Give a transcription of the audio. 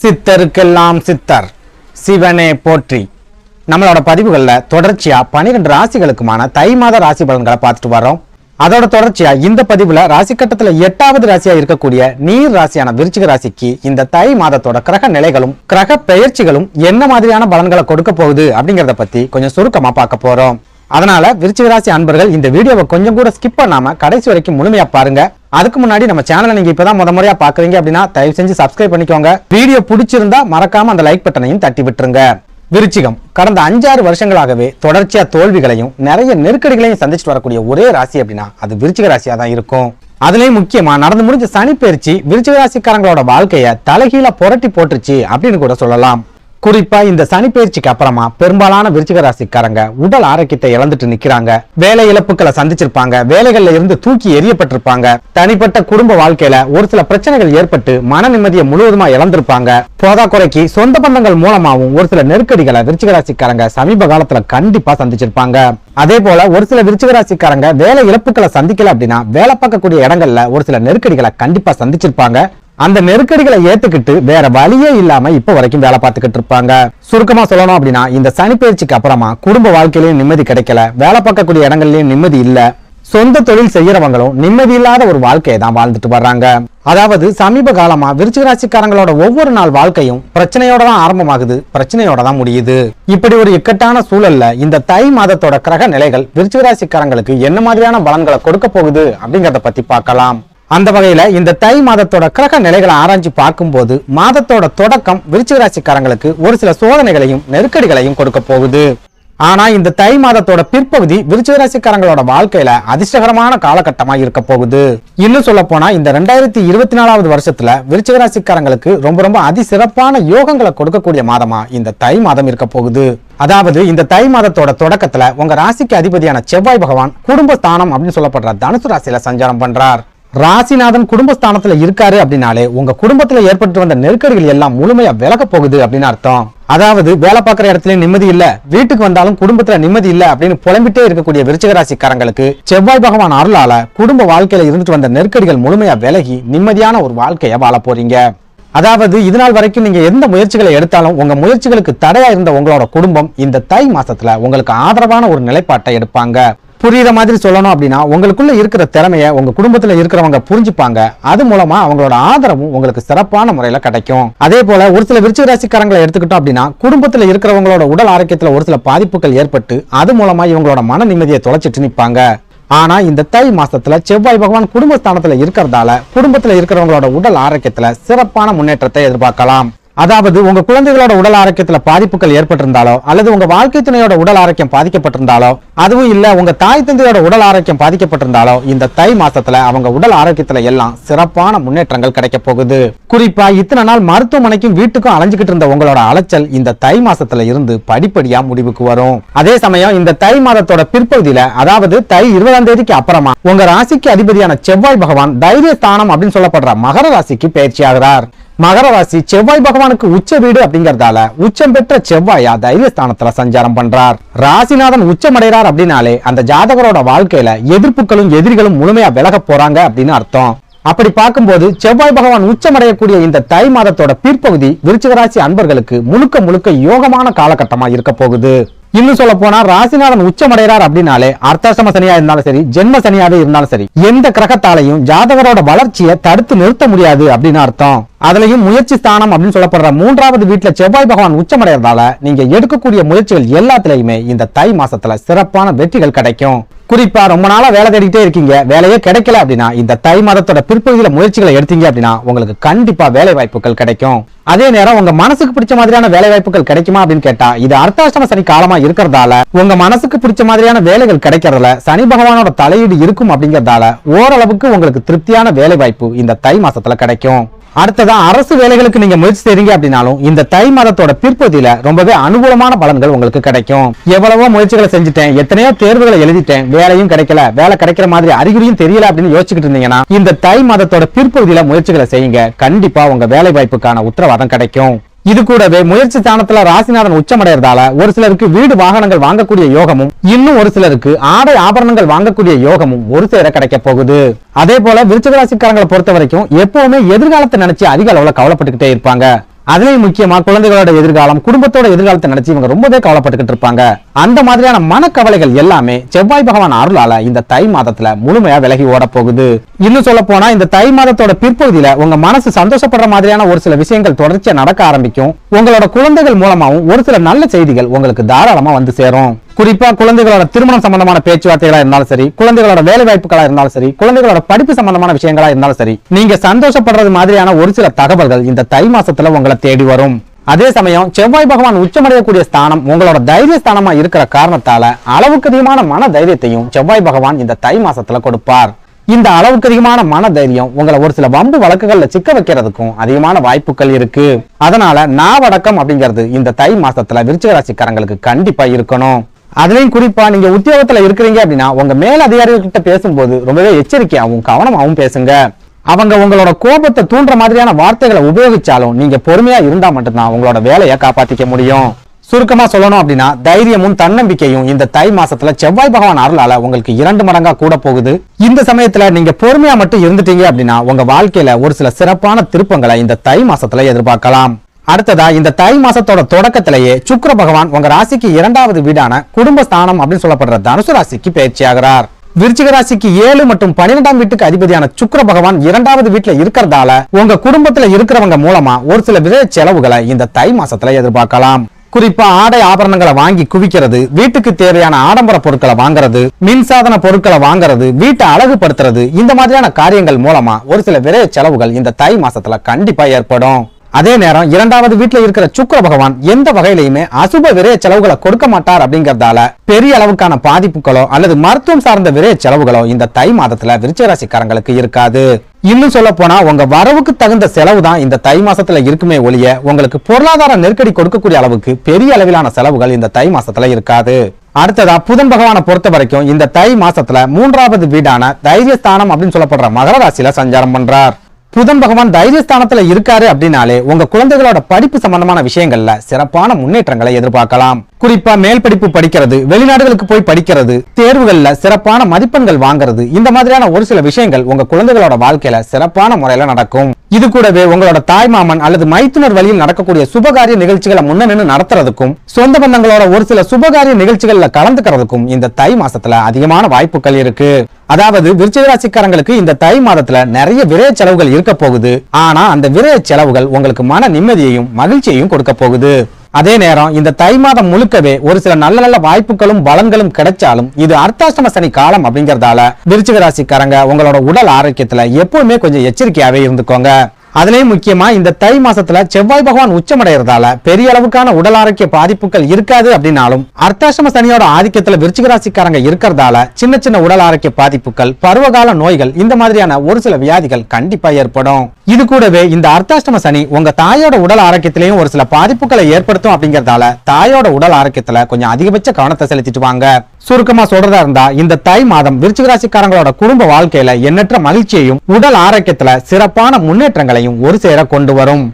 சித்தருக்கெல்லாம் சித்தர் சிவனே போற்றி. நம்மளோட பதிவுகளில் தொடர்ச்சியா 12 ராசிகளுக்குமான தை மாத ராசி பலன்களை பார்த்துட்டு வரோம். அதோட தொடர்ச்சியா இந்த பதிவுல ராசி கட்டத்துல 8வது ராசியா இருக்கக்கூடிய நீர் ராசியான விருச்சிக ராசிக்கு இந்த தை மாதத்தோட கிரக நிலைகளும் கிரக பெயர்ச்சிகளும் என்ன மாதிரியான பலன்களை கொடுக்க போகுது அப்படிங்கறத பத்தி கொஞ்சம் சுருக்கமா பார்க்க போறோம். அதனால விருச்சிக ராசி அன்பர்கள் இந்த வீடியோவை கொஞ்சம் கூட ஸ்கிப் பண்ணாம கடைசி வரைக்கும் முழுமையா பாருங்க. அதுக்கு முன்னாடி நம்ம சேனலை நீங்க இப்பதான் முறையா பாக்குறீங்க அப்படின்னா தயவு செஞ்சு சப்ஸ்கிரைப் பண்ணிக்கோங்க. வீடியோ பிடிச்சிருந்தா மறக்காம அந்த லைக் பட்டனையும் தட்டி விட்டுருங்க. விருச்சிகம் கடந்த 5-6 வருஷங்களாகவே தொடர்ச்சியா தோல்விகளையும் நிறைய நெருக்கடிகளையும் சந்திச்சுட்டு வரக்கூடிய ஒரே ராசி அப்படின்னா அது விருச்சிக ராசியா தான் இருக்கும். அதுலயும் முக்கியமா நடந்து முடிஞ்ச சனி பயிற்சி விருச்சிக ராசிக்காரங்களோட வாழ்க்கைய தலைகீழா புரட்டி போட்டுருச்சு அப்படின்னு கூட சொல்லலாம். குறிப்பா இந்த சனி பயிற்சிக்கு அப்புறமா பெரும்பாலான விருச்சிக ராசிக்காரங்க உடல் ஆரோக்கியத்தை இழந்துட்டு நிக்கிறாங்க. வேலை இழப்புகளை சந்திச்சிருப்பாங்க, வேலைகள்ல இருந்து தூக்கி எறியப்பட்டிருப்பாங்க, தனிப்பட்ட குடும்ப வாழ்க்கையில ஒரு சில பிரச்சனைகள் ஏற்பட்டு மன நிம்மதியை முழுவதுமா இழந்திருப்பாங்க. போதாக்குறைக்கு சொந்த பந்தங்கள் மூலமாவும் ஒரு சில நெருக்கடிகளை விருச்சிக ராசிக்காரங்க சமீப காலத்துல கண்டிப்பா சந்திச்சிருப்பாங்க. அதே போல ஒரு சில விருச்சிக ராசிக்காரங்க வேலை இழப்புகளை சந்திக்கல அப்படின்னா வேலை பார்க்கக்கூடிய இடங்கள்ல ஒரு சில நெருக்கடிகளை கண்டிப்பா சந்திச்சிருப்பாங்க. அந்த நெருக்கடிகளை ஏத்துக்கிட்டு வேற வழியே இல்லாம இப்ப வரைக்கும் வேலை பார்த்துக்கிட்டு இருப்பாங்க. சுருக்கமா சொல்லணும் அப்படின்னா இந்த சனி பயிற்சிக்கு அப்புறமா குடும்ப வாழ்க்கையிலயும் நிம்மதி கிடைக்கல, வேலை பார்க்கக்கூடிய இடங்கள்லயும் நிம்மதி இல்ல, சொந்த தொழில் செய்யறவங்களும் நிம்மதி இல்லாத ஒரு வாழ்க்கையை தான் வாழ்ந்துட்டு வர்றாங்க. அதாவது சமீப காலமா விருச்சிக ராசிக்காரங்களோட ஒவ்வொரு நாள் வாழ்க்கையும் பிரச்சனையோட தான் ஆரம்பமாகுது, பிரச்சனையோட தான் முடியுது. இப்படி ஒரு இக்கட்டான சூழல்ல இந்த தை மாதத்தோட கிரக நிலைகள் விருச்சிக ராசிக்காரங்களுக்கு என்ன மாதிரியான பலன்களை கொடுக்க போகுது அப்படிங்கறத பத்தி பார்க்கலாம். அந்த வகையில இந்த தை மாதத்தோட கிரக நிலைகளை ஆராய்ச்சி பார்க்கும்போது மாதத்தோட தொடக்கம் விருச்சிக ராசிக்காரங்களுக்கு ஒரு சில சோதனைகளையும் நெருக்கடிகளையும் கொடுக்க போகுது. ஆனா இந்த தை மாதத்தோட பிற்பகுதி விருச்சிக ராசிக்காரங்களோட வாழ்க்கையில அதிர்ஷ்டகரமான காலகட்டமா இருக்க போகுது. இன்னும் சொல்ல போனா இந்த 2024வது வருஷத்துல விருச்சிக ராசிக்காரங்களுக்கு ரொம்ப அதிசிறப்பான யோகங்களை கொடுக்கக்கூடிய மாதமா இந்த தை மாதம் இருக்க போகுது. அதாவது இந்த தை மாதத்தோட தொடக்கத்துல உங்க ராசிக்கு அதிபதியான செவ்வாய் பகவான் குடும்பஸ்தானம் அப்படின்னு சொல்லப்படுற தனுசு ராசியில சஞ்சாரம் பண்றார். ராசிநாதன் குடும்பஸ்தானத்துல இருக்காரு அப்படின்னாலே உங்க குடும்பத்துல ஏற்பட்டு வந்த நெருக்கடிகள் எல்லாம் முழுமையா விலக போகுது அப்படின்னு அர்த்தம். அதாவது வேலை பார்க்குற இடத்துல நிம்மதி இல்ல, வீட்டுக்கு வந்தாலும் குடும்பத்துல நிம்மதி இல்ல அப்படின்னு புலம்பிட்டே இருக்கக்கூடிய விருச்சிக ராசிக்காரங்களுக்கு செவ்வாய் பகவான் அருளால குடும்ப வாழ்க்கையில இருந்துட்டு வந்த நெருக்கடிகள் முழுமையா விலகி நிம்மதியான ஒரு வாழ்க்கைய வாழ போறீங்க. அதாவது இதனால் வரைக்கும் நீங்க எந்த முயற்சிகளை எடுத்தாலும் உங்க முயற்சிகளுக்கு தடையா இருந்த உங்களோட குடும்பம் இந்த தை மாசத்துல உங்களுக்கு ஆதரவான ஒரு நிலைப்பாட்டை எடுப்பாங்க. புரியுற மாதிரி சொல்லணும் அப்படின்னா உங்களுக்குள்ள இருக்கிற திறமைய உங்க குடும்பத்துல இருக்கிறவங்க புரிஞ்சுப்பாங்க. அது மூலமா அவங்களோட ஆதரவும் உங்களுக்கு சிறப்பான முறையில கிடைக்கும். அதே போல ஒரு சில விருச்சிக ராசிக்காரங்களை எடுத்துக்கிட்டோம் அப்படின்னா குடும்பத்துல இருக்கிறவங்களோட உடல் ஆரோக்கியத்துல ஒரு சில பாதிப்புகள் ஏற்பட்டு அது மூலமா இவங்களோட மன நிம்மதியை தொலைச்சிட்டு நிற்பாங்க. ஆனா இந்த தை மாசத்துல செவ்வாய் பகவான் குடும்பஸ்தானத்துல இருக்கிறதால குடும்பத்துல இருக்கிறவங்களோட உடல் ஆரோக்கியத்துல சிறப்பான முன்னேற்றத்தை எதிர்பார்க்கலாம். அதாவது உங்க குழந்தைகளோட உடல் ஆரோக்கியத்துல பாதிப்புகள் ஏற்பட்டிருந்தாலோ அல்லது உங்க வாழ்க்கை துணையோட உடல் ஆரோக்கியம் பாதிக்கப்பட்டிருந்தாலோ, அதுவும் இல்ல உங்க தாய் தந்தையோட உடல் ஆரோக்கியம் பாதிக்கப்பட்டிருந்தாலோ இந்த தை மாசத்துல அவங்க உடல் ஆரோக்கியத்துல எல்லாம் சிறப்பான முன்னேற்றங்கள் கிடைக்க போகுது. குறிப்பா இத்தனை நாள் மருத்துவமனைக்கும் வீட்டுக்கும் அலைஞ்சுக்கிட்டு இருந்த உங்களோட அலைச்சல் இந்த தை மாசத்துல இருந்து படிப்படியா முடிவுக்கு வரும். அதே சமயம் இந்த தை மாதத்தோட பிற்பகுதியில அதாவது தை 20ஆம் தேதிக்கு அப்புறமா உங்க ராசிக்கு அதிபதியான செவ்வாய் பகவான் தைரிய ஸ்தானம் அப்படின்னு சொல்லப்படுற மகர ராசிக்கு பயிற்சி ஆகிறார். மகர ராசி செவ்வாய் பகவானுக்கு உச்ச வீடு அப்படிங்கறதால உச்சம் பெற்ற செவ்வாயா தைரியஸ்தானத்துல சஞ்சாரம் பண்றார். ராசிநாதன் உச்சமடைறார் அப்படின்னாலே அந்த ஜாதகரோட வாழ்க்கையில எதிர்ப்புகளும் எதிரிகளும் முழுமையா விலக போறாங்க அப்படின்னு அர்த்தம். அப்படி பார்க்கும்போது செவ்வாய் பகவான் உச்சமடையக்கூடிய இந்த தை மாதத்தோட பிற்பகுதி விருச்சிக ராசி அன்பர்களுக்கு முழுக்க யோகமான காலகட்டமா இருக்க போகுது. இன்னும் சொல்ல போனா ராசிநாதன் உச்சமடைறார் அப்படின்னாலே அர்த்தாஷ்டம சனியா இருந்தாலும் சரி, ஜென்ம சனியாவே இருந்தாலும் சரி, எந்த கிரகத்தாலையும் ஜாதகரோட வளர்ச்சியை தடுத்து நிறுத்த முடியாது அப்படின்னு அர்த்தம். அதுலயும் முயற்சி ஸ்தானம் அப்படின்னு சொல்லப்படுற 3வது வீட்டுல செவ்வாய் பகவான் உச்சமடைறதால நீங்க எடுக்கக்கூடிய முயற்சிகள் எல்லாத்திலயுமே இந்த தை மாசத்துல சிறப்பான வெற்றிகள் கிடைக்கும். குறிப்பா ரொம்ப நாளா வேலை தேடிக்கிட்டே இருக்கீங்க, வேலையே கிடைக்கல அப்படின்னா இந்த தை மாதத்தோட பிற்பகுதியில முயற்சிகளை எடுத்தீங்க அப்படின்னா உங்களுக்கு கண்டிப்பா வேலை வாய்ப்புகள் கிடைக்கும். அதே நேரம் உங்க மனசுக்கு பிடிச்ச மாதிரியான வேலை வாய்ப்புகள் கிடைக்குமா அப்படின்னு கேட்டா இது அர்த்தாஷ்டம சனி காலமா இருக்கிறதால உங்க மனசுக்கு பிடிச்ச மாதிரியான வேலைகள் கிடைக்கிறதுல சனி பகவானோட தலையீடு இருக்கும் அப்படிங்கறதால ஓரளவுக்கு உங்களுக்கு திருப்தியான வேலை வாய்ப்பு இந்த தை மாசத்துல கிடைக்கும். அடுத்ததா அரசு வேலைகளுக்கு நீங்க முயற்சி செய்றீங்க அப்படின்னாலும் இந்த தை மாதத்தோட பிற்பகுதியில ரொம்பவே அனுகூலமான பலன்கள் உங்களுக்கு கிடைக்கும். எவ்வளவோ முயற்சிகளை செஞ்சுட்டேன், எத்தனையோ தேர்வுகளை எழுதிட்டேன், வேலையும் கிடைக்கல, வேலை கிடைக்கிற மாதிரி அறிகுறியும் தெரியல அப்படின்னு யோசிச்சுக்கிட்டு இருந்தீங்கன்னா இந்த தை மாதத்தோட பிற்பகுதியில முயற்சிகளை செய்யுங்க. கண்டிப்பா உங்க வேலை வாய்ப்புக்கான உத்தரவாதம் கிடைக்கும். இது கூடவே முயற்சி ஸ்தானத்துல ராசிநாதன் உச்சமடைறதால ஒரு சிலருக்கு வீடு வாகனங்கள் வாங்கக்கூடிய யோகமும் இன்னும் ஒரு சிலருக்கு ஆடை ஆபரணங்கள் வாங்கக்கூடிய யோகமும் ஒரு சேர கிடைக்க போகுது. அதே போல விருச்சிக ராசிக்காரங்களை பொறுத்த வரைக்கும் எப்பவுமே எதிர்காலத்தை நினைச்சு அதிக அளவுல கவலைப்பட்டுக்கிட்டே இருப்பாங்க. அதுலயும் முக்கியமா குழந்தைகளோட எதிர்காலம், குடும்பத்தோட எதிர்காலத்தை நினைச்சு இவங்க ரொம்பவே கவலைப்பட்டுக்கிட்டு இருப்பாங்க. அந்த மாதிரியான மனக்கவலைகள் எல்லாமே செவ்வாய் பகவான் அருளால இந்த தை மாதத்துல முழுமையா விலகி ஓட போகுது. இன்னும் சொல்ல போனா இந்த தை மாதத்தோட பிற்பகுதியில உங்க மனசு சந்தோஷப்படுற மாதிரியான ஒரு சில விஷயங்கள் தொடர்ச்சியா நடக்க ஆரம்பிக்கும். உங்களோட குழந்தைகள் மூலமாவும் ஒரு சில நல்ல செய்திகள் உங்களுக்கு தாராளமா வந்து சேரும். குறிப்பா குழந்தைகளோட திருமணம் சம்பந்தமான பேச்சுவார்த்தைகளா இருந்தாலும் சரி, குழந்தைகளோட வேலை வாய்ப்புகளா இருந்தாலும் சரி, குழந்தைகளோட படிப்பு சம்பந்தமான விஷயங்களா இருந்தாலும் சரி, நீங்க சந்தோஷப்படுறது மாதிரியான ஒரு சில தகவல்கள் இந்த தை மாசத்துல உங்களை தேடி வரும். அதே சமயம் செவ்வாய் பகவான் உச்சமடையக்கூடிய ஸ்தானம் உங்களோட தைரிய ஸ்தானமா இருக்கிற காரணத்தால அளவுக்கு அதிகமான மன தைரியத்தையும் செவ்வாய் பகவான் இந்த தை மாசத்துல கொடுப்பார். இந்த அளவுக்கு அதிகமான மன தைரியம் உங்களை ஒரு சில வம்பு வழக்குகள்ல சிக்க வைக்கிறதுக்கும் அதிகமான வாய்ப்புகள் இருக்கு. அதனால நாவடக்கம் அப்படிங்கிறது இந்த தை மாசத்துல விருச்சிக ராசிக்காரங்களுக்கு கண்டிப்பா இருக்கணும். அதுலயும் குறிப்பா நீங்க உத்தியோகத்துல இருக்கிறீங்க அப்படின்னா உங்க மேல் அதிகாரிகள் கிட்ட பேசும்போது ரொம்பவே எச்சரிக்கையாகவும் கவனமாகவும் பேசுங்க. அவங்க உங்களோட கோபத்தை தூண்டுற மாதிரியான வார்த்தைகளை உபயோகிச்சாலும் நீங்க பொறுமையா இருந்தா மட்டும்தான் உங்களோட வேலையை காப்பாத்திக்க முடியும். சுருக்கமா சொல்லணும் அப்படின்னா தைரியமும் தன்னம்பிக்கையும் இந்த தை மாசத்துல செவ்வாய் பகவான் அருளால உங்களுக்கு 2 மடங்கா கூட போகுது. இந்த சமயத்துல நீங்க பொறுமையா மட்டும் இருந்துட்டீங்க அப்படின்னா உங்க வாழ்க்கையில ஒரு சில சிறப்பான திருப்பங்களை இந்த தை மாசத்துல எதிர்பார்க்கலாம். அடுத்ததா இந்த தை மாசத்தோட தொடக்கத்திலேயே சுக்கிர பகவான் உங்க ராசிக்கு 2வது வீடான குடும்பஸ்தானம் அப்படின்னு சொல்லப்படுற தனுசு ராசிக்கு பயிற்சியாகிறார். விருச்சிக ராசிக்கு 7 மற்றும் 12ஆம் வீட்டுக்கு அதிபதியான சுக்கிர பகவான் 2வது வீட்டுல இருக்கிறதால உங்க குடும்பத்துல இருக்கிறவங்க மூலமா ஒரு சில விரை செலவுகளை இந்த தை மாசத்துல எதிர்பார்க்கலாம். குறிப்பா ஆடை ஆபரணங்களை வாங்கி குவிக்கிறது, வீட்டுக்கு தேவையான ஆடம்பர பொருட்களை வாங்குறது, மின்சாதன பொருட்களை வாங்குறது, வீட்டை அழகுபடுத்துறது, இந்த மாதிரியான காரியங்கள் மூலமா ஒரு சில விரை செலவுகள் இந்த தை மாசத்துல கண்டிப்பா ஏற்படும். அதே நேரம் 2வது வீட்டுல இருக்கிற சுக்கிர பகவான் எந்த வகையிலுமே அசுப விரைய செலவுகளை கொடுக்க மாட்டார் அப்படிங்கறதால பெரிய அளவுக்கான பாதிப்புகளோ அல்லது மருத்துவம் சார்ந்த விரைய செலவுகளோ இந்த தை மாதத்துல விருச்சிக ராசிக்காரங்களுக்கு இருக்காது. இன்னும் சொல்ல போனா உங்க வரவுக்கு தகுந்த செலவு தான் இந்த தை மாசத்துல இருக்குமே ஒழிய உங்களுக்கு பொருளாதார நெருக்கடி கொடுக்கக்கூடிய அளவுக்கு பெரிய அளவிலான செலவுகள் இந்த தை மாசத்துல இருக்காது. அடுத்ததா புதன் பகவானை பொறுத்த வரைக்கும் இந்த தை மாசத்துல 3வது வீடான தைரியஸ்தானம் அப்படின்னு சொல்லப்படுற மகர ராசியில சஞ்சாரம் பண்றார். புதன் பகவான் தைரியஸ்தானத்துல இருக்காரு அப்படின்னாலே உங்க குழந்தைகளோட படிப்பு சம்பந்தமான விஷயங்கள்ல சிறப்பான முன்னேற்றங்களை எதிர்பார்க்கலாம். குறிப்பா மேல் படிப்பு படிக்கிறது, வெளிநாடுகளுக்கு போய் படிக்கிறது, தேர்வுகள்ல சிறப்பான மதிப்பெண்கள் வாங்குறது, இந்த மாதிரியான ஒரு சில விஷயங்கள் உங்க குழந்தைகளோட வாழ்க்கையில சிறப்பான முறையில நடக்கும். இது கூடவே உங்களோட தாய்மாமன் அல்லது மைத்துனர் வழியில் நடக்கக்கூடிய சுபகாரிய நிகழ்ச்சிகளை முன்னின்று நடத்துறதுக்கும் சொந்த பந்தங்களோட ஒரு சில சுபகாரிய நிகழ்ச்சிகள்ல கலந்துக்கிறதுக்கும் இந்த தை மாசத்துல அதிகமான வாய்ப்புகள் இருக்கு. அதாவது விருச்சிக ராசிக்காரங்களுக்கு இந்த தை மாதத்துல நிறைய விரைய செலவுகள் இருக்க போகுது. ஆனா அந்த விரைய செலவுகள் உங்களுக்கு மன நிம்மதியையும் மகிழ்ச்சியையும் கொடுக்க போகுது. அதே நேரம் இந்த தை மாதம் முழுக்கவே ஒரு சில நல்ல நல்ல வாய்ப்புகளும் பலன்களும் கிடைச்சாலும் இது அர்த்தாஷ்டம சனி காலம் அப்படிங்கறதால விருச்சிக ராசிக்காரங்க உங்களோட உடல் ஆரோக்கியத்துல எப்பவுமே கொஞ்சம் எச்சரிக்கையாவே இருந்துக்கோங்க. அதுலயும் முக்கியமா இந்த தை மாசத்துல செவ்வாய் பகவான் உச்சமடைறதால பெரிய அளவுக்கான உடல் ஆரோக்கிய பாதிப்புகள் இருக்காது அப்படின்னாலும் அர்த்தாஷ்டம சனியோட ஆதிக்கத்துல விருச்சிக ராசிக்காரங்க இருக்கிறதால சின்ன சின்ன உடல் ஆரோக்கிய பாதிப்புகள், பருவகால நோய்கள், இந்த மாதிரியான ஒரு சில வியாதிகள் கண்டிப்பா ஏற்படும். இது கூடவே இந்த அர்த்தாஷ்டம சனி உங்க தாயோட உடல் ஆரோக்கியத்திலையும் ஒரு சில பாதிப்புகளை ஏற்படுத்தும் அப்படிங்கறதால தாயோட உடல் ஆரோக்கியத்துல கொஞ்சம் அதிகபட்ச கவனத்தை செலுத்திட்டு வாங்க. சுருக்கமா சொல்றதா இருந்தா இந்த தை மாதம் விருச்சிக ராசிக்காரங்களோட குடும்ப வாழ்க்கையில எண்ணற்ற மகிழ்ச்சியையும் உடல் ஆரோக்கியத்துல சிறப்பான முன்னேற்றங்களையும் ஒரு சேர கொண்டு வரும்.